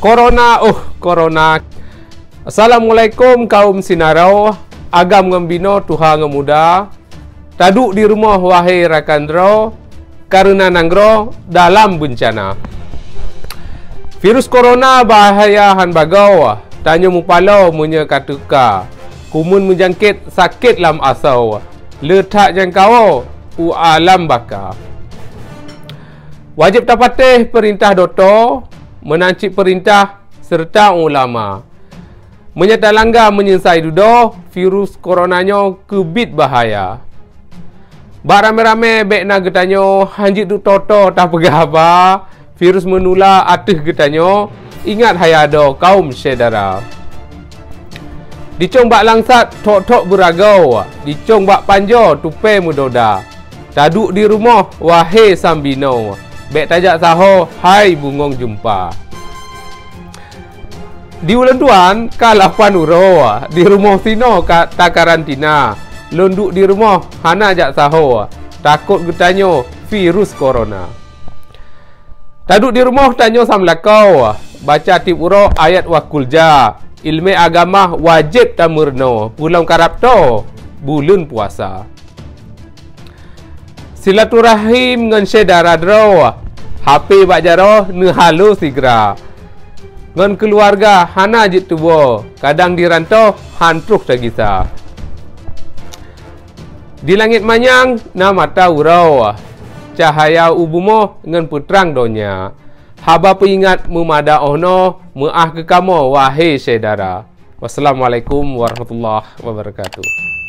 Corona. Assalamualaikum kaum sinarau, agam ngembino Tuhan ngemuda. Taduk di rumah wahai rakandro, karena nanggro dalam bencana. Virus corona bahaya han bagau, tanya mupalau munya katuka. Kumun menjangkit sakit lam asau, letak jangkau u alam baka. Wajib tapatih perintah doto, menancik perintah serta ulama. Menyata langgar menyesai dudo, virus coronanya kebit bahaya. Bak rame-rame bek na getanyo, hanjit du toto tak pegah apa, virus menular atih getanyo, ingat hayado kaum saudara. Dicong bak langsat tok-tok beragau, dicong bak panjo tupe mudoda. Taduk di rumah wahai sambino, bek tajak saho hai bungong jumpa. Di ulang tuan kalapan uro, di rumah sino tak karantina. Lunduk di rumah hana jak saho, takut getanyo virus corona. Taduk di rumah tanyo samlakau, baca tip uro ayat wakulja. Ilmu agama wajib tamurno, pulang karab to bulan puasa. Silaturahim ngan saudara dro, HP bak jaro nehalu sigra. Ngan keluarga hana jit tubo, kadang dirantau hantruk tagisa. Di langit manyang na mata urau, cahaya ubumo ngan putrang donya. Haba peingat memada ono meah ke kamu wahai saudara. Wassalamualaikum warahmatullahi wabarakatuh.